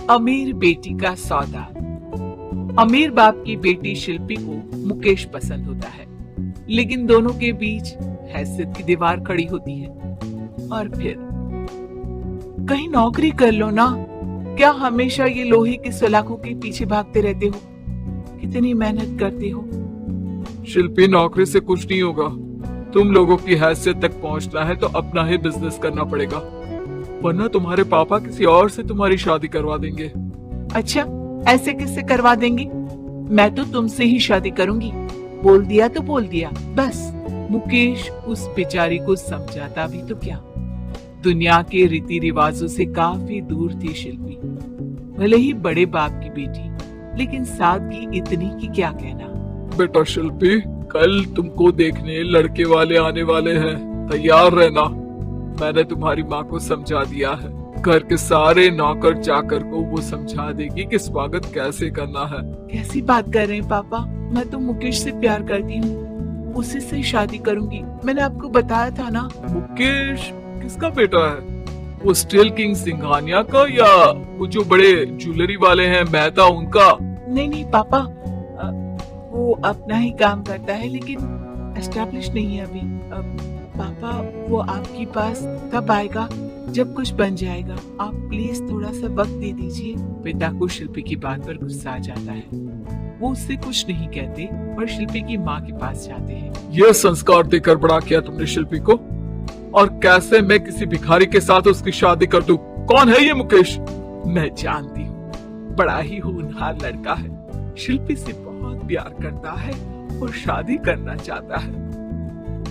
अमीर बेटी का सौदा। अमीर बाप की बेटी शिल्पी को मुकेश पसंद होता है, लेकिन दोनों के बीच हैसियत की दीवार खड़ी होती है। और फिर कहीं नौकरी कर लो ना, क्या हमेशा ये लोहे की सलाखों के पीछे भागते रहते हो? कितनी मेहनत करते हो। शिल्पी, नौकरी से कुछ नहीं होगा। तुम लोगों की हैसियत तक पहुंचना है तो अपना ही बिजनेस करना पड़ेगा, वरना तुम्हारे पापा किसी और से तुम्हारी शादी करवा देंगे। अच्छा, ऐसे किससे करवा देंगे? मैं तो तुमसे ही शादी करूंगी। बोल दिया तो बोल दिया, बस। मुकेश उस बेचारी को समझाता भी तो क्या। दुनिया के रीति रिवाजों से काफी दूर थी शिल्पी। भले ही बड़े बाप की बेटी, लेकिन सादगी इतनी कि क्या कहना। बेटा शिल्पी, कल तुमको देखने लड़के वाले आने वाले हैं, तैयार रहना। मैंने तुम्हारी माँ को समझा दिया है। घर के सारे नौकर चाकर को वो समझा देगी कि स्वागत कैसे करना है। कैसी बात कर रहे हैं पापा? मैं तो मुकेश से प्यार करती हूँ, उसी से शादी करूंगी। मैंने आपको बताया था ना। मुकेश किसका बेटा है? वो स्टील किंग सिंघानिया का, या वो जो बड़े ज्वेलरी वाले हैं मेहता, उनका? नहीं नहीं पापा, वो अपना ही काम करता है, लेकिन एस्टेब्लिश नहीं है अभी। पापा, वो आपके पास तब आएगा जब कुछ बन जाएगा। आप प्लीज थोड़ा सा वक्त दे दीजिए। पिता को शिल्पी की बात पर गुस्सा आ जाता है। वो उससे कुछ नहीं कहते और शिल्पी की माँ के पास जाते हैं। यह संस्कार देकर बड़ा किया तुमने शिल्पी को, और कैसे मैं किसी भिखारी के साथ उसकी शादी कर दूं? कौन है ये मुकेश? मैं जानती हूँ, बड़ा ही होनहार लड़का है। शिल्पी से बहुत प्यार करता है और शादी करना चाहता है।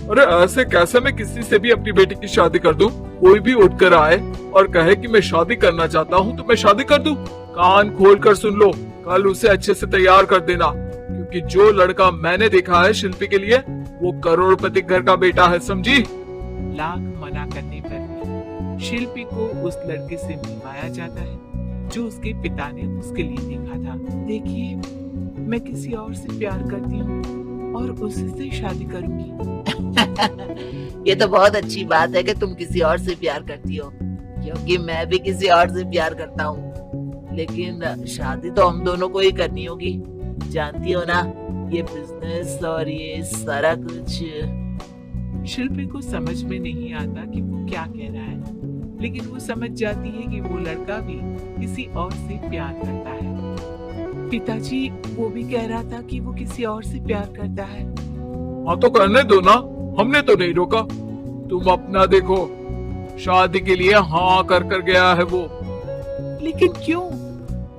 अरे ऐसे कैसे मैं किसी से भी अपनी बेटी की शादी कर दूं? कोई भी उठकर आए और कहे कि मैं शादी करना चाहता हूं तो मैं शादी कर दूं? कान खोल कर सुन लो, कल उसे अच्छे से तैयार कर देना, क्योंकि जो लड़का मैंने देखा है शिल्पी के लिए, वो करोड़पति घर का बेटा है, समझी? लाख मना करने पर भी शिल्पी को उस लड़के से मिलवाया जाता है जो उसके पिता ने उसके लिए देखा था। देखिए, मैं किसी और से प्यार करती हूँ और उसी से शादी करूंगी। ये तो बहुत अच्छी बात है कि तुम किसी और से प्यार करती हो, क्योंकि मैं भी किसी और से प्यार करता हूँ। लेकिन शादी तो हम दोनों को ही करनी होगी, जानती हो ना, ये बिजनेस और ये सारा कुछ। शिल्पी को समझ में नहीं आता कि वो क्या कह रहा है, लेकिन वो समझ जाती है कि वो लड़का भी किसी और से प्यार करता है। पिताजी, वो भी कह रहा था कि वो किसी और से प्यार करता है। हाँ तो करने दो ना, हमने तो नहीं रोका। तुम अपना देखो, शादी के लिए हाँ कर गया है वो। लेकिन क्यों?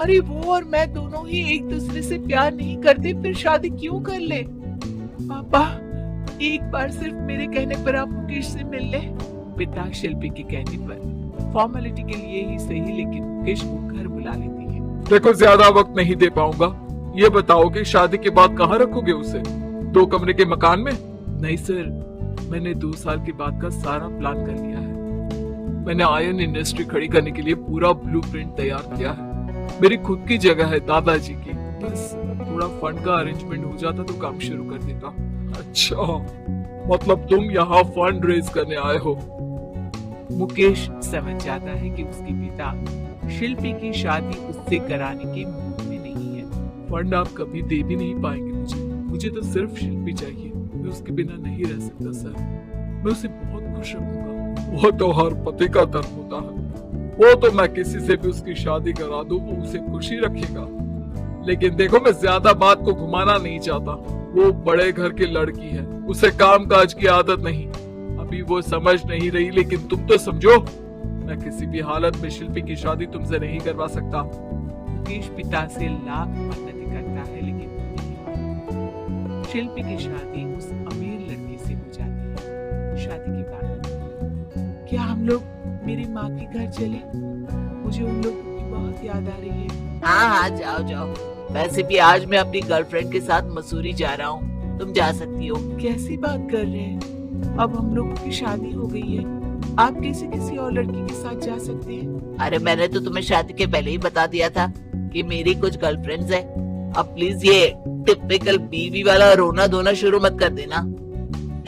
अरे वो और मैं दोनों ही एक दूसरे से प्यार नहीं करते, फिर शादी क्यों कर ले? पापा, एक बार सिर्फ मेरे कहने पर आप मुकेश से मिल ले। पिता शिल्पी के कहने पर फॉर्मेलिटी के लिए ही सही, लेकिन मुकेश को घर बुला लेती है। देखो, ज्यादा वक्त नहीं दे पाऊंगा। ये बताओ कि शादी के बाद कहाँ रखोगे उसे? 2 कमरे के मकान में? नहीं सर, मैंने 2 साल के बाद का सारा प्लान कर लिया है। मैंने आयरन इंडस्ट्री खड़ी करने के लिए पूरा ब्लूप्रिंट तैयार किया है। मेरी खुद की जगह है दादाजी की, बस थोड़ा फंड का अरेंजमेंट हो जाता तो काम शुरू कर देता। अच्छा, मतलब तुम यहाँ फंड रेज करने आए हो? मुकेश समझ जाता है कि उसके पिता शिल्पी की शादी उससे कराने के मूड में नहीं है। फंड आप कभी दे भी नहीं पाएंगे मुझे तो सिर्फ शिल्पी चाहिए। मैं उसके बिना नहीं रह सकता सर। मैं उसे बहुत खुश रखूंगा। वो तो हर पति का दर्द होता है। वो तो मैं किसी से भी उसकी शादी करा दूं, वो उसे खुशी रखेगा। लेकिन देखो, मैं ज्यादा बात को घुमाना नहीं चाहता। वो बड़े घर की लड़की है, उसे काम काज की आदत नहीं। अभी वो समझ नहीं रही, लेकिन तुम तो समझो। मैं किसी भी हालत में शिल्पी की शादी तुमसे नहीं करवा सकता। मुकेश पिता से लाख मन्नतें करता है, लेकिन शिल्पी की शादी उस अमीर लड़के से हो जाती है। शादी के बाद क्या हम लोग मेरी माँ के घर चले? मुझे उन लोगों की बहुत याद आ रही है। हाँ, जाओ जाओ। वैसे भी आज मैं अपनी गर्लफ्रेंड के साथ मसूरी जा रहा हूँ, तुम जा सकती हो। कैसी बात कर रहे हैं? अब हम लोगों की शादी हो गई है, आप कैसे किसी और लड़की के साथ जा सकते हैं? अरे मैंने तो तुम्हें शादी के पहले ही बता दिया था कि मेरी कुछ गर्लफ्रेंड्स हैं। अब प्लीज ये टिपिकल बीवी वाला रोना धोना शुरू मत कर देना।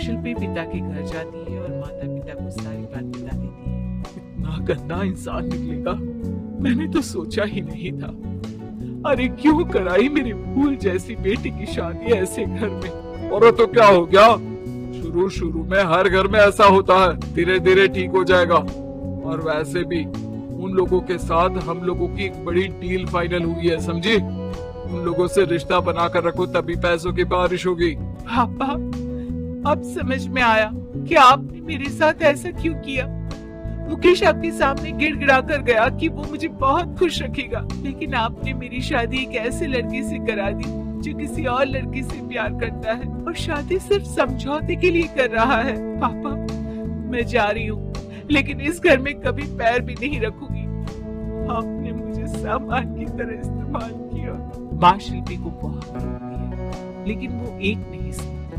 शिल्पी पिता के घर जाती है और माता पिता को सारी बात बता देती है। इतना गंदा इंसान निकलेगा मैंने तो सोचा ही नहीं था। अरे क्यों कराई मेरी फूल जैसी बेटी की शादी ऐसे घर में। और तो क्या हो गया, शुरू शुरू में हर घर में ऐसा होता है, धीरे धीरे ठीक हो जाएगा। और वैसे भी उन लोगों के साथ हम लोगों की एक बड़ी डील फाइनल हुई है, समझी। उन लोगों से रिश्ता बनाकर रखो, तभी पैसों की बारिश होगी। पापा, अब समझ में आया कि आपने मेरे साथ ऐसा क्यों किया। मुकेश आपके सामने गिड़गिड़ा कर गया कि वो मुझे बहुत खुश रखेगा, लेकिन आपने मेरी शादी एक ऐसे लड़के से करा दी जो किसी और लड़की से प्यार करता है और शादी सिर्फ समझौते के लिए कर रहा है। पापा, मैं जा रही हूँ, लेकिन इस घर में कभी पैर भी नहीं रखूंगी। आपने मुझे सामान की तरह इस्तेमाल किया। माँ शिल्पी को बहुत रोकती है, लेकिन वो एक नहीं सुनती।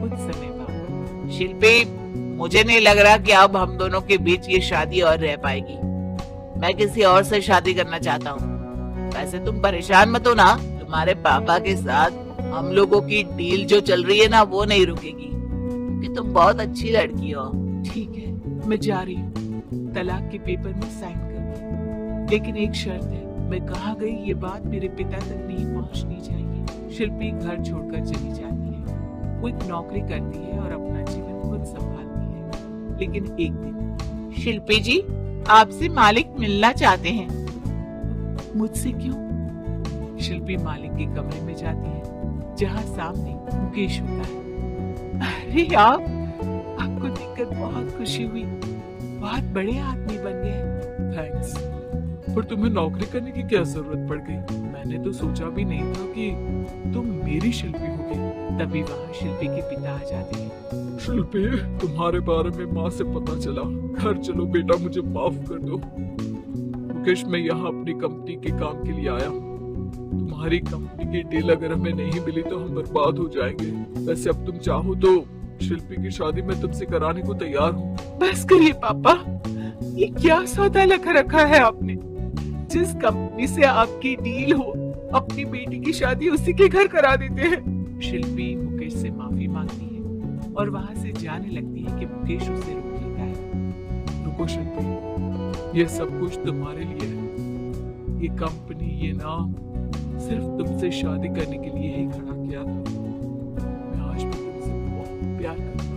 कुछ समय बाद शिल्पी, मुझे नहीं लग रहा कि अब हम दोनों के बीच ये शादी और रह पाएगी। मैं किसी और से शादी करना चाहता हूँ। वैसे तुम परेशान मत हो ना, तुम्हारे पापा के साथ हम लोगों की डील जो चल रही है ना, वो नहीं रुकेगी, क्योंकि तुम बहुत अच्छी लड़की हो। ठीक है, मैं जा रही हूँ। तलाक के पेपर में साइन करके, लेकिन एक शर्त है, मैं कहाँ गई ये बात मेरे पिता तक नहीं पहुँचनी चाहिए। शिल्पी घर छोड़कर चली जाती है। वो एक नौकरी करती है और अपना जीवन खुद संभालती है। लेकिन एक दिन, शिल्पी जी, आपसे मालिक मिलना चाहते हैं। मुझसे क्यों? शिल्पी मालिक के कमरे में जाती है, जहाँ सामने मुकेश होता है। अरे आपको देखकर बहुत खुशी हुई, बहुत बड़े आदमी बन गए। थैंक्स, पर तुम्हें नौकरी करने की क्या जरूरत पड़ गई? मैंने तो सोचा भी नहीं था कि तुम मेरी शिल्पी होगी। तभी वहाँ शिल्पी के पिता आ जाते हैं। शिल्पी, तुम्हारे बारे में माँ से पता चला। घर चलो बेटा, मुझे माफ कर दो। मुकेश, मैं यहाँ अपनी कंपनी के काम के लिए आया हूँ। तुम्हारी कंपनी की डील अगर हमें नहीं मिली तो हम बर्बाद हो जाएंगे। वैसे अब तुम चाहो तो शिल्पी की शादी मैं तुमसे कराने को तैयार हूँ। बस करिए पापा, ये क्या सौदा लगा रखा है आपने। जिस कंपनी से आपकी डील हो, अपनी बेटी की शादी उसी के घर करा देते हैं। शिल्पी मुकेश से माफी मांगती है और वहाँ से जाने लगती है कि मुकेश उसे रोक लेता है। रुको शिल्पी, ये सब कुछ तुम्हारे लिए है। ये कंपनी, ये नाम सिर्फ तुमसे शादी करने के लिए ही खड़ा किया था। मैं आज भी तुमसे बहुत प्यार करता हूँ।